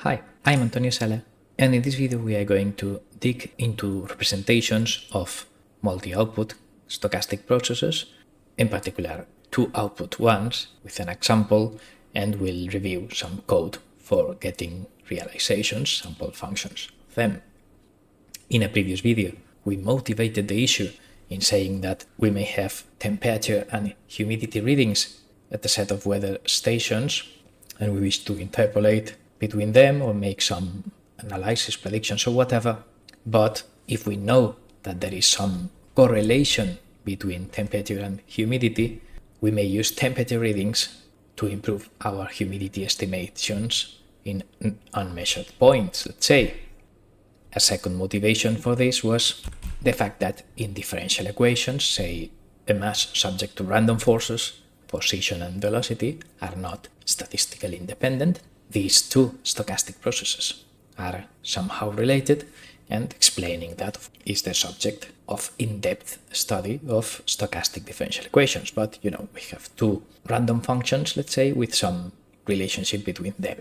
Hi, I'm Antonio Sala, and in this video we are going to dig into representations of multi-output stochastic processes, in particular two output ones with an example, and we'll review some code for getting realizations, sample functions of them. In a previous video, we motivated the issue in saying that we may have temperature and humidity readings at a set of weather stations, and we wish to interpolate between them or make some analysis, predictions, or whatever. But if we know that there is some correlation between temperature and humidity, we may use temperature readings to improve our humidity estimations in unmeasured points, let's say. A second motivation for this was the fact that in differential equations, say a mass subject to random forces, position and velocity, are not statistically independent. These two stochastic processes are somehow related, and explaining that is the subject of in-depth study of stochastic differential equations. But we have two random functions, let's say, with some relationship between them.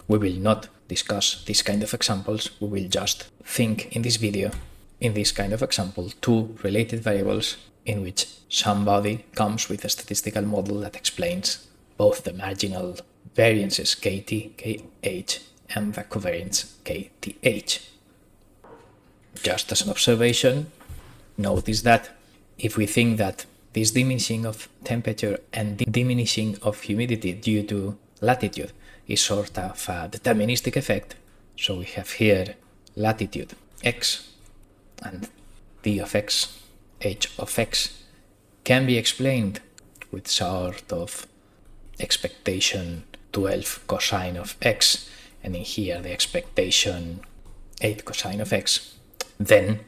We will not discuss this kind of examples. We will just think in this video, in this kind of example, two related variables in which somebody comes with a statistical model that explains both the marginal variances kt, kh, and the covariance kth. Just as an observation, notice that if we think that this diminishing of temperature and diminishing of humidity due to latitude is sort of a deterministic effect, so we have here latitude x and d of x, h of x can be explained with sort of expectation 12 cosine of x, and in here the expectation 8 cosine of x, then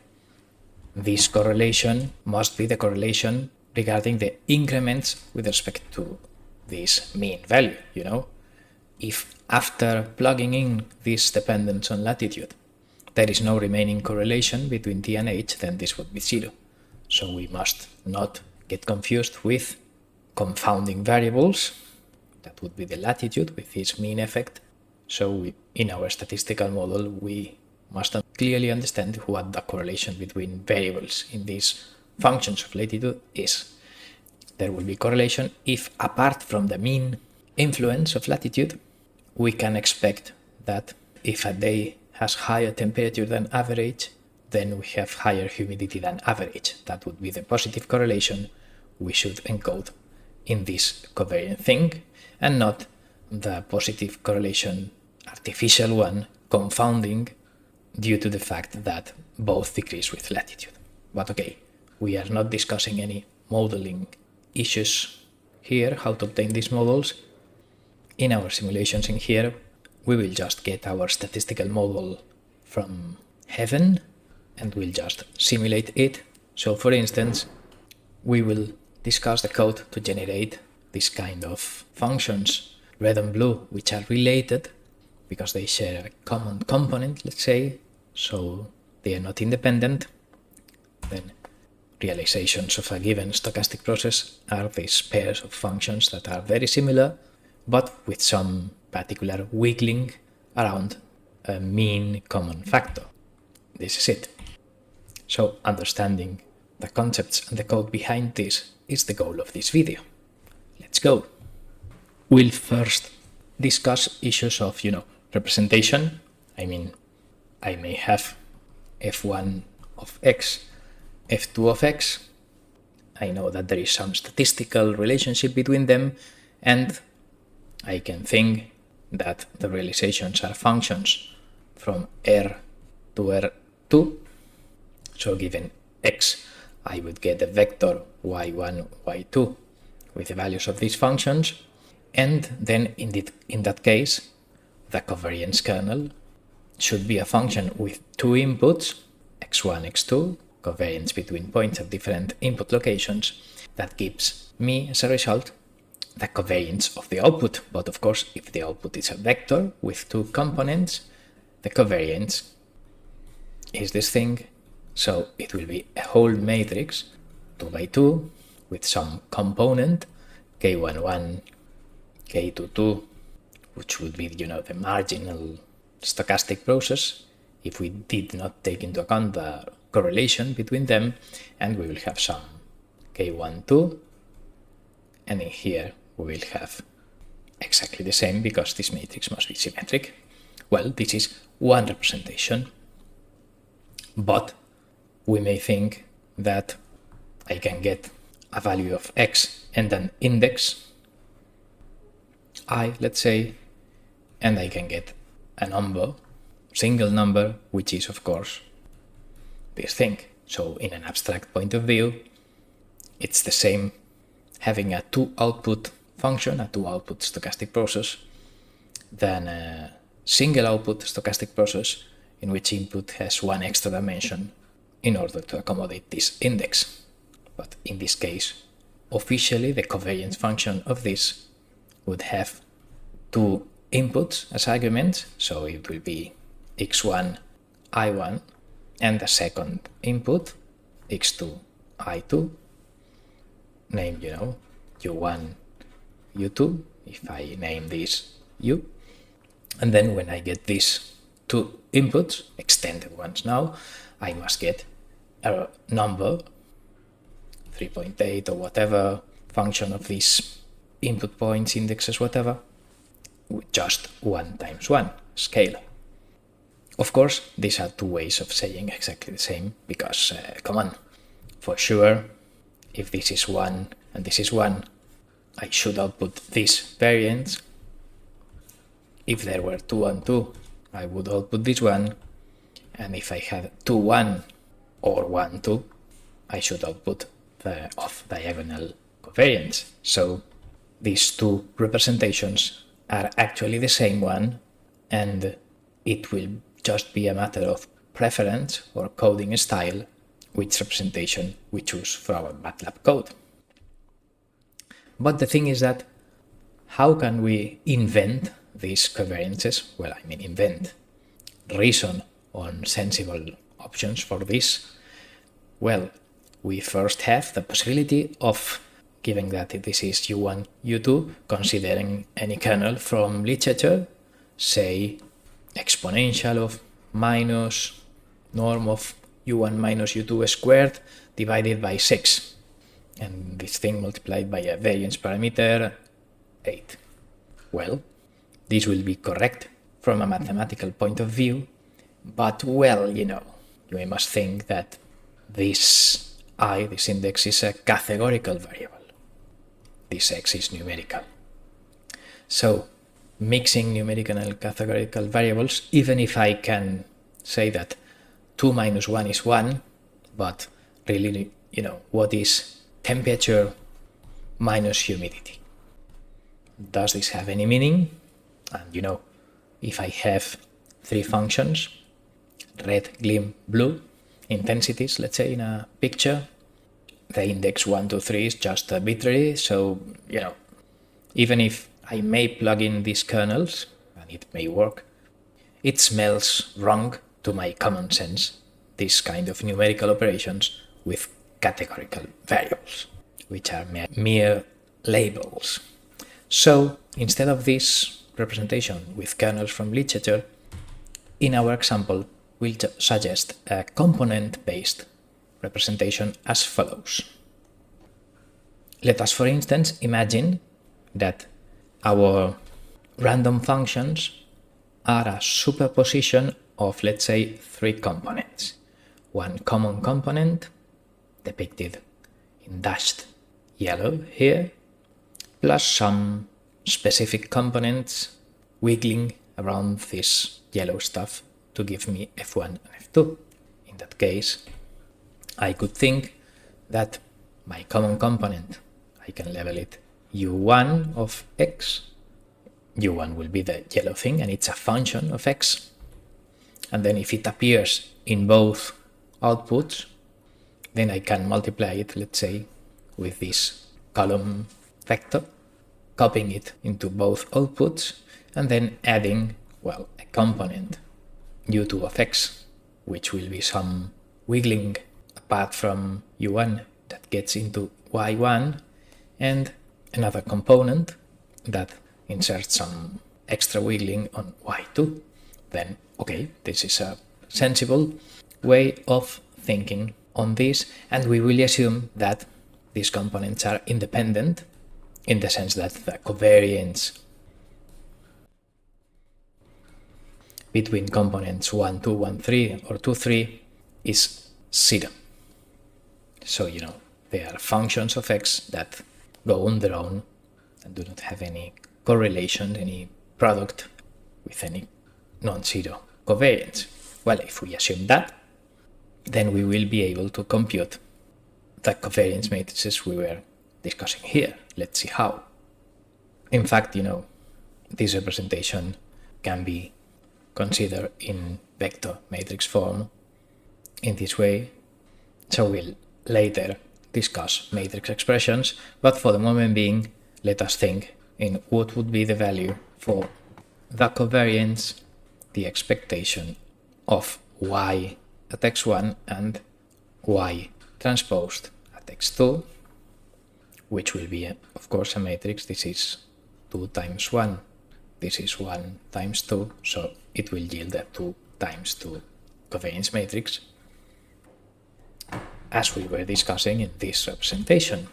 this correlation must be the correlation regarding the increments with respect to this mean value. If after plugging in this dependence on latitude there is no remaining correlation between d and h, then this would be zero. So we must not get confused with confounding variables. That would be the latitude with this mean effect. So in our statistical model, we must clearly understand what the correlation between variables in these functions of latitude is. There will be correlation if, apart from the mean influence of latitude, we can expect that if a day has higher temperature than average, then we have higher humidity than average. That would be the positive correlation we should encode in this covariant thing, and not the positive correlation, artificial one, confounding due to the fact that both decrease with latitude. But okay, we are not discussing any modeling issues here, how to obtain these models. In our simulations in here, we will just get our statistical model from heaven and we'll just simulate it. So for instance, we will discuss the code to generate this kind of functions, red and blue, which are related because they share a common component, let's say, so they are not independent. Then realizations of a given stochastic process are these pairs of functions that are very similar, but with some particular wiggling around a mean common factor. This is it. So understanding the concepts and the code behind this is the goal of this video. Let's go. We'll first discuss issues of, representation. I mean, I may have f1 of x, f2 of x. I know that there is some statistical relationship between them, and I can think that the realizations are functions from R to R2. So given x, I would get a vector y1, y2 with the values of these functions, and then in that case, the covariance kernel should be a function with two inputs, x1, x2, covariance between points at different input locations, that gives me, as a result, the covariance of the output. But of course, if the output is a vector with two components, the covariance is this thing. So it will be a whole matrix 2 by 2 with some component k11, k22, which would be the marginal stochastic process if we did not take into account the correlation between them, and we will have some k1, 2, and in here we will have exactly the same because this matrix must be symmetric. Well, this is one representation, but we may think that I can get a value of x and an index I, let's say, and I can get a number, single number, which is of course this thing. So in an abstract point of view, it's the same having a two-output function, a two-output stochastic process, than a single-output stochastic process in which input has one extra dimension in order to accommodate this index. But in this case, officially the covariance function of this would have two inputs as arguments, so it will be x1, i1, and the second input, x2, i2, named, u1, u2, if I name this u. And then when I get these two inputs, extended ones now, I must get a number, 3.8 or whatever, function of these input points, indexes, whatever, with just 1 times 1, scalar. Of course, these are two ways of saying exactly the same, because, come on, for sure, if this is 1 and this is 1, I should output this variance. If there were 2 and 2, I would output this one, and if I had 2, 1 or 1, 2, I should output the off-diagonal covariance. So these two representations are actually the same one, and it will just be a matter of preference or coding style which representation we choose for our MATLAB code. But the thing is that how can we invent these covariances? Well, I mean invent, reason on sensible options for this. Well, we first have the possibility of given that this is u1, u2, considering any kernel from literature, say exponential of minus norm of u1 minus u2 squared divided by 6, and this thing multiplied by a variance parameter 8. Well, this will be correct from a mathematical point of view, but well, you must think that this index is a categorical variable. This x is numerical. So mixing numerical and categorical variables, even if I can say that 2 minus 1 is 1, but really, what is temperature minus humidity? Does this have any meaning? And if I have three functions, red, gleam, blue, intensities, let's say in a picture, the index 1, 2, 3 is just arbitrary, so, even if I may plug in these kernels, and it may work, it smells wrong to my common sense, this kind of numerical operations with categorical variables, which are mere labels. So, instead of this representation with kernels from literature, in our example, we'll suggest a component-based representation as follows. Let us, for instance, imagine that our random functions are a superposition of, let's say, three components. One common component, depicted in dashed yellow here, plus some specific components wiggling around this yellow stuff to give me f1 and f2. In that case, I could think that my common component, I can label it u1 of x. u1 will be the yellow thing, and it's a function of x. And then if it appears in both outputs, then I can multiply it, let's say, with this column vector, copying it into both outputs, and then adding, a component u2 of x, which will be some wiggling apart from u1 that gets into y1, and another component that inserts some extra wiggling on y2. then okay, this is a sensible way of thinking on this, and we will assume that these components are independent in the sense that the covariance between components 1, 2, 1, 3 or 2, 3 is 0. So, they are functions of x that go on their own and do not have any correlation, any product with any non-zero covariance. Well, if we assume that, then we will be able to compute the covariance matrices we were discussing here. Let's see how. In fact, this representation can be considered in vector matrix form in this way. So we'll later discuss matrix expressions, but for the moment being, let us think in what would be the value for the covariance, the expectation of y at x1 and y transposed at x2, which will be, of course, a matrix. This is 2 times 1, this is 1 times 2, so it will yield a 2 times 2 covariance matrix, as we were discussing in this representation.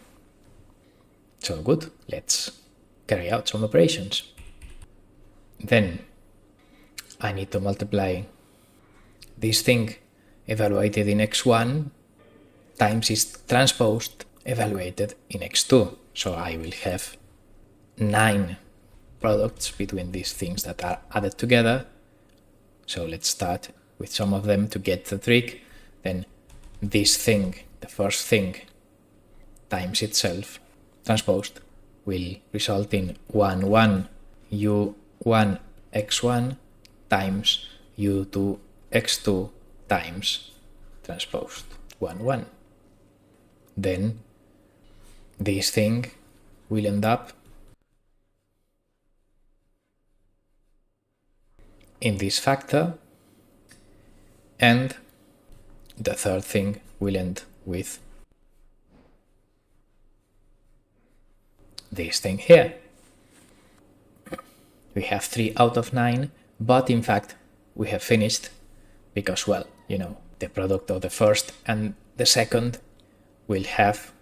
So good, let's carry out some operations. Then I need to multiply this thing evaluated in x1 times its transposed evaluated in x2. So I will have 9 products between these things that are added together. So let's start with some of them to get the trick. Then this thing, the first thing, times itself transposed will result in 1, 1 u1 x1 times u2 x2 times transposed 1, 1. Then this thing will end up in this factor, and the third thing will end with this thing here. We have 3 out of 9, but in fact we have finished because, well, the product of the first and the second will have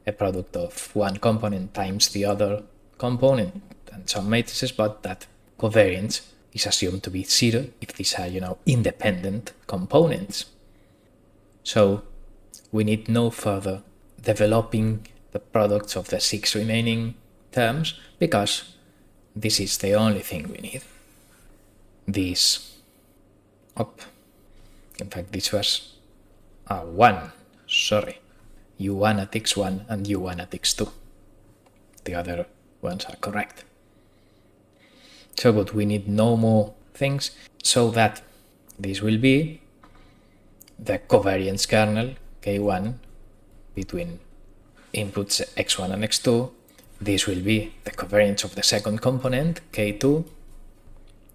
a product of one component times the other component and some matrices, but that covariance is assumed to be 0 if these are, independent components. So we need no further developing the products of the 6 remaining terms, because this is the only thing we need. This in fact this was a 1, sorry, u1 at x1 and u1 at x2. The other ones are correct. So good, we need no more things, so that this will be the covariance kernel k1 between inputs x1 and x2. This will be the covariance of the second component k2,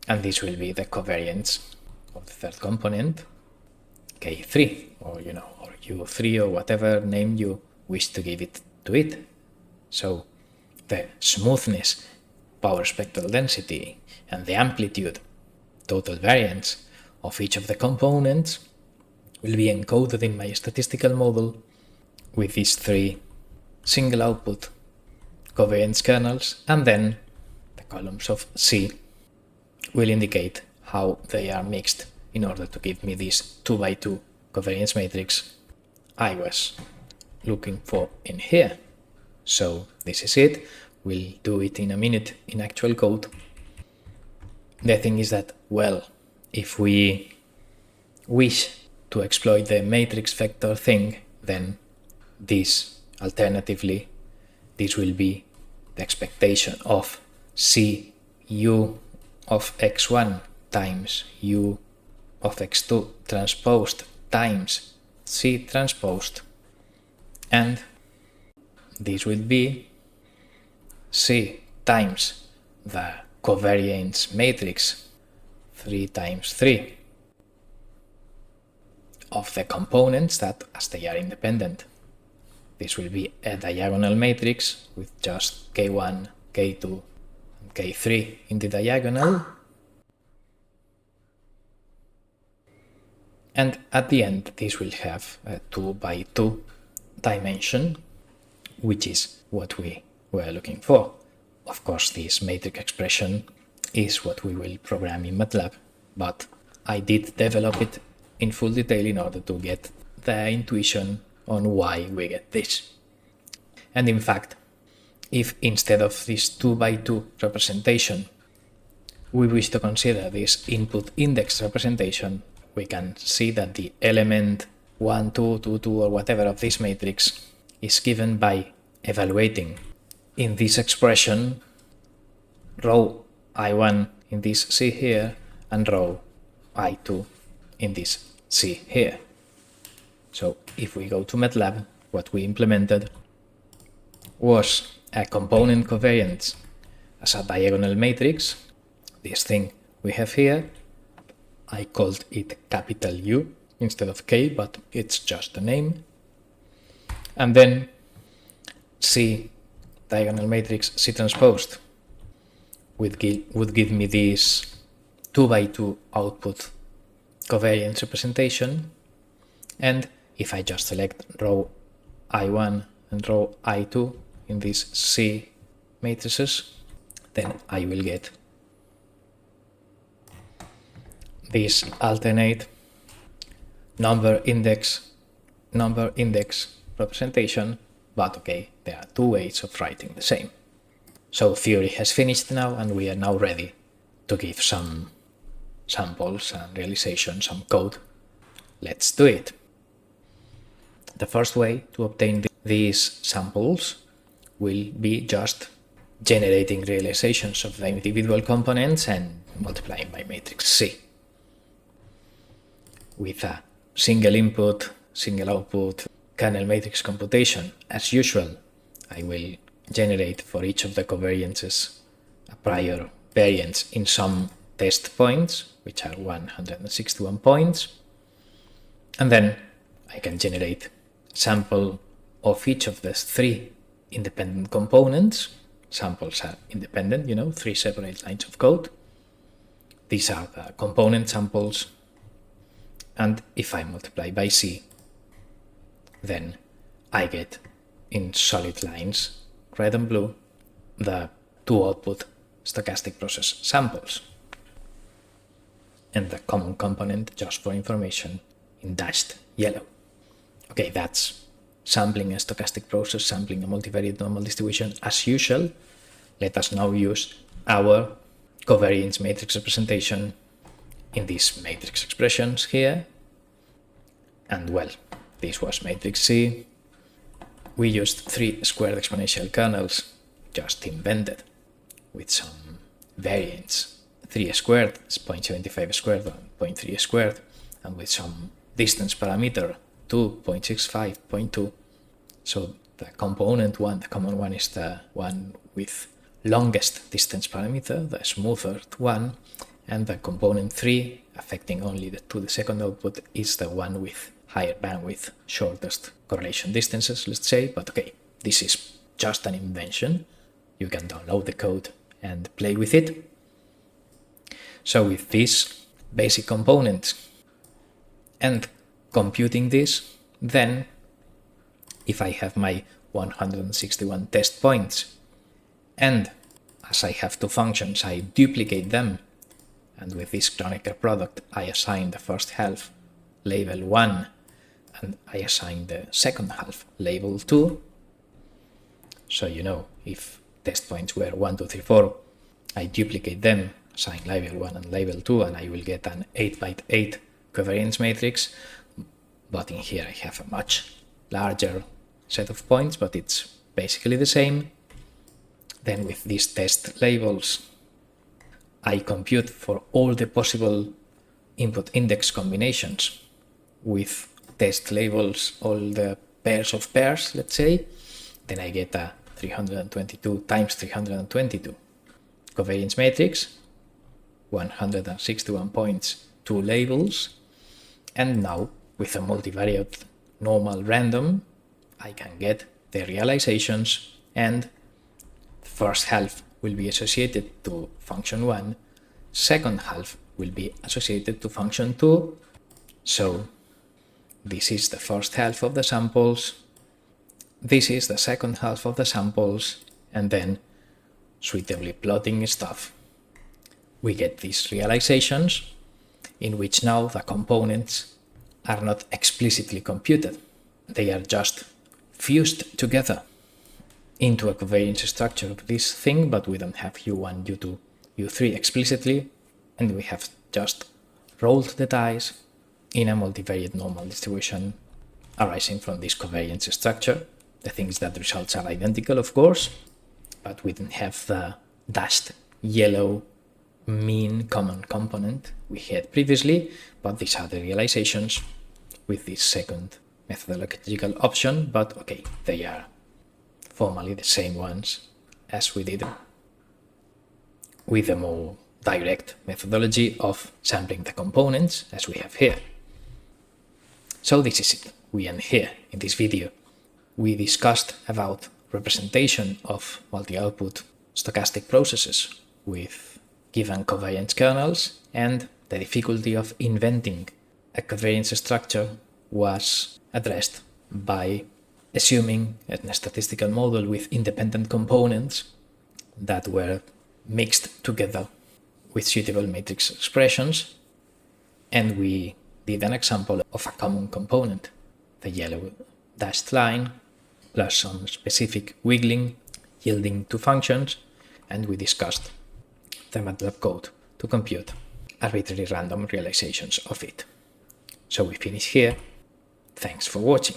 and this will be the covariance of the third component k3, or or u3, or whatever name you wish to give it to it. So the smoothness, power spectral density, and the amplitude, total variance of each of the components will be encoded in my statistical model with these 3 single output covariance kernels, and then the columns of C will indicate how they are mixed in order to give me this 2x2 covariance matrix I was looking for in here. So this is it. We'll do it in a minute in actual code. The thing is that, well, if we wish to exploit the matrix vector thing, then this, alternatively, this will be the expectation of C u of x1 times u of x2 transposed times C transposed, and this will be C times the covariance matrix 3 times 3 of the components that, as they are independent, this will be a diagonal matrix with just k1, k2, and k3 in the diagonal. And at the end, this will have a 2 by 2 dimension, which is what we were looking for. Of course, this matrix expression is what we will program in MATLAB, but I did develop it in full detail in order to get the intuition on why we get this. And in fact, if instead of this 2 by 2 representation, we wish to consider this input index representation, we can see that the element 1, 2, 2, 2, or whatever of this matrix is given by evaluating in this expression row I1 in this C here and row I2 in this C here. So if we go to MATLAB, what we implemented was a component covariance as a diagonal matrix. This thing we have here, I called it capital U instead of K, but it's just a name. And then C diagonal matrix C transposed would give me this 2 by 2 output covariance representation. And if I just select row I1 and row I2 in these C matrices, then I will get this alternate number index representation, but okay, there are two ways of writing the same. So theory has finished now, and we are now ready to give some samples and realization, some code. Let's do it. The first way to obtain these samples will be just generating realizations of the individual components and multiplying by matrix C. With a single input, single output kernel matrix computation, as usual, I will generate for each of the covariances a prior variance in some test points, which are 161 points. And then I can generate a sample of each of the 3 independent components. Samples are independent, 3 separate lines of code. These are the component samples. And if I multiply by C, then I get in solid lines, red and blue, the 2 output stochastic process samples. And the common component, just for information, in dashed yellow. Okay, that's sampling a stochastic process, sampling a multivariate normal distribution as usual. Let us now use our covariance matrix representation in these matrix expressions here. And well, this was matrix C. We used 3 squared exponential kernels, just invented, with some variance. 3 squared is 0.75 squared and 0.3 squared, and with some distance parameter 2, 0.65, 0.2. So the component one, the common one, is the one with longest distance parameter, the smoothest one, and the component 3, affecting only the second output, is the one with higher bandwidth, shortest correlation distances, let's say. But okay, this is just an invention. You can download the code and play with it. So with these basic components and computing this, then if I have my 161 test points, and as I have 2 functions, I duplicate them, and with this Kronecker product, I assign the first half label 1, and I assign the second half label 2. So, if test points were 1, 2, 3, 4, I duplicate them, assign label 1 and label 2, and I will get an 8 by 8 covariance matrix. But in here I have a much larger set of points, but it's basically the same. Then with these test labels, I compute for all the possible input index combinations with test labels, all the pairs of pairs, let's say. Then I get a 322 times 322 covariance matrix, 161 points, 2 labels. And now with a multivariate normal random, I can get the realizations, and the first half will be associated to function 1, second half will be associated to function 2, So this is the first half of the samples, this is the second half of the samples, and then suitably plotting stuff. We get these realizations in which now the components are not explicitly computed. They are just fused together into a covariance structure of this thing, but we don't have U1, U2, U3 explicitly, and we have just rolled the dice in a multivariate normal distribution arising from this covariance structure. The thing is that the results are identical, of course, but we don't have the dashed yellow mean common component we had previously, but these are the realizations with this second methodological option, but okay, they are formally the same ones as we did with the more direct methodology of sampling the components as we have here. So this is it. We end here in this video. We discussed about representation of multi-output stochastic processes with given covariance kernels, and the difficulty of inventing a covariance structure was addressed by assuming a statistical model with independent components that were mixed together with suitable matrix expressions, and we did an example of a common component, the yellow dashed line, plus some specific wiggling yielding two functions, and we discussed the MATLAB code to compute arbitrary random realizations of it. So we finish here. Thanks for watching.